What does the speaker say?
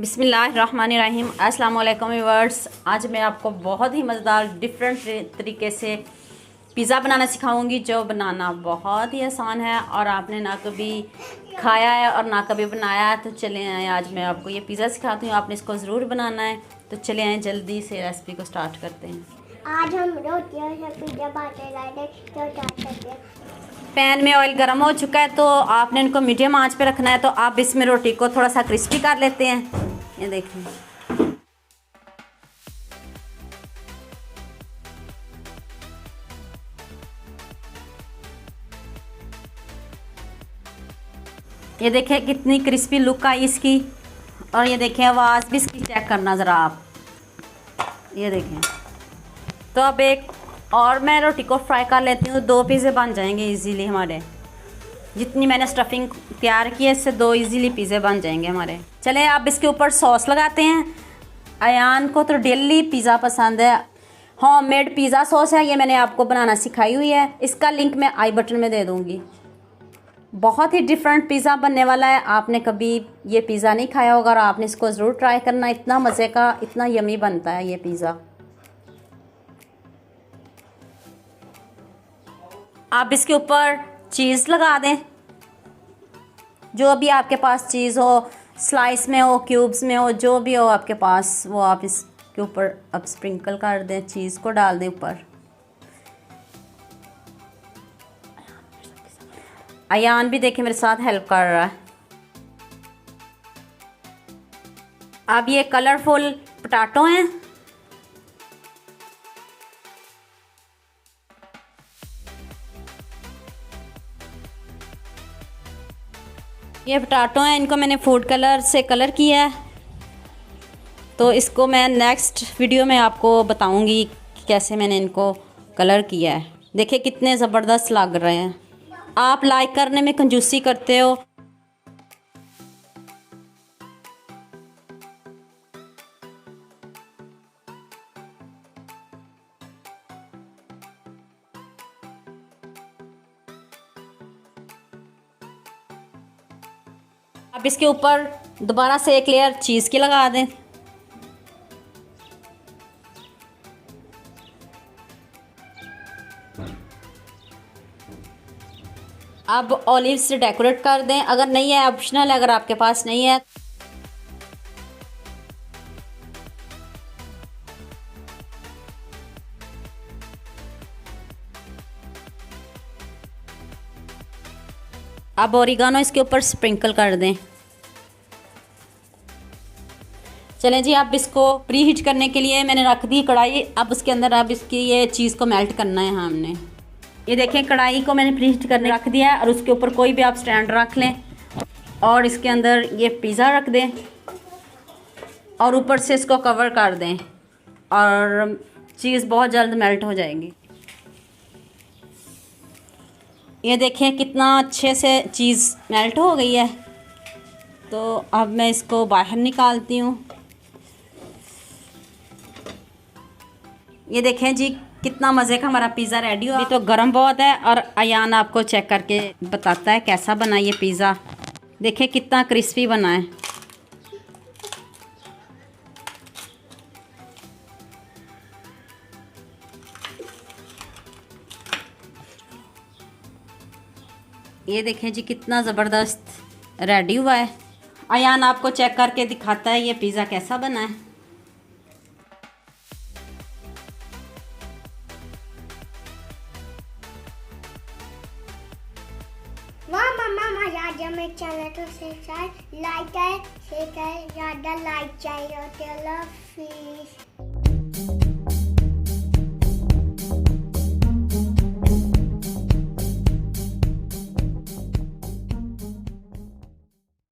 बिस्मिल्लाहिर्रहमानिर्रहीम। अस्सलाम वालेकुम व्यूअर्स। आज मैं आपको बहुत ही मज़ेदार डिफरेंट तरीके से पिज़्ज़ा बनाना सिखाऊंगी, जो बनाना बहुत ही आसान है और आपने ना कभी खाया है और ना कभी बनाया है। तो चले आए, आज मैं आपको ये पिज़्ज़ा सिखाती हूँ, आपने इसको ज़रूर बनाना है। तो चले आए, जल्दी से रेसिपी को स्टार्ट करते हैं। आज हम रोटी और पिज़्ज़ा बनाने वाले तो स्टार्ट करते हैं। पैन में ऑयल गर्म हो चुका है, तो आपने इनको मीडियम आंच पे रखना है। तो आप इसमें रोटी को थोड़ा सा क्रिस्पी कर लेते हैं। ये देखिए, ये देखें कितनी क्रिस्पी लुक आई इसकी। और ये देखें आवाज़ भी इसकी चेक करना ज़रा आप, ये देखें। तो अब एक और मैं रोटी को फ्राई कर लेती हूँ। 2 पिज़्ज़े बन जाएंगे इजीली हमारे। जितनी मैंने स्टफिंग तैयार की है, इससे 2 इजीली पिज़्ज़े बन जाएंगे हमारे। चले अब इसके ऊपर सॉस लगाते हैं। अयान को तो डेली पिज़्ज़ा पसंद है। होममेड पिज़्ज़ा सॉस है, ये मैंने आपको बनाना सिखाई हुई है। इसका लिंक मैं आई बटन में दे दूँगी। बहुत ही डिफरेंट पिज़्ज़ा बनने वाला है। आपने कभी ये पिज़्ज़ा नहीं खाया होगा और आपने इसको ज़रूर ट्राई करना। इतना मज़े का, इतना यमी बनता है ये पिज़्ज़ा। आप इसके ऊपर चीज़ लगा दें, जो भी आपके पास चीज़ हो, स्लाइस में हो, क्यूब्स में हो, जो भी हो आपके पास, वो आप इसके ऊपर अब स्प्रिंकल कर दें, चीज़ को डाल दें ऊपर। अयान भी देखिए मेरे साथ हेल्प कर रहा है। अब ये कलरफुल पोटैटो हैं, ये पोटैटो हैं, इनको मैंने फूड कलर से कलर किया है। तो इसको मैं नेक्स्ट वीडियो में आपको बताऊंगी कि कैसे मैंने इनको कलर किया है। देखिए कितने ज़बरदस्त लग रहे हैं। आप लाइक करने में कंजूसी करते हो। अब इसके ऊपर दोबारा से एक लेयर चीज़ की लगा दें। अब ऑलिव से डेकोरेट कर दें। अगर नहीं है, ऑप्शनल है, अगर आपके पास नहीं है। अब ओरिगानो इसके ऊपर स्प्रिंकल कर दें। चलें जी, अब इसको प्री हीट करने के लिए मैंने रख दी कढ़ाई। अब उसके अंदर अब इसकी ये चीज़ को मेल्ट करना है हमने। ये देखें, कढ़ाई को मैंने प्री हीट करने रख दिया है और उसके ऊपर कोई भी आप स्टैंड रख लें और इसके अंदर ये पिज़्ज़ा रख दें और ऊपर से इसको कवर कर दें और चीज़ बहुत जल्द मेल्ट हो जाएगी। ये देखें कितना अच्छे से चीज़ मेल्ट हो गई है। तो अब मैं इसको बाहर निकालती हूँ। ये देखें जी, कितना मज़े का हमारा पिज़्ज़ा रेडी हुआ। अभी तो गर्म बहुत है और अयान आपको चेक करके बताता है कैसा बना ये पिज़्ज़ा। देखें कितना क्रिस्पी बना है। ये देखें जी, कितना ज़बरदस्त रेडी हुआ है। अयान आपको चेक करके दिखाता है ये पिज़्ज़ा कैसा बना है। वाह मम्मा, मजा आ गया। मेरे चैनल को सब्सक्राइब, लाइक करें, शेयर करें, ज़्यादा लाइक चाहिए होते हैं।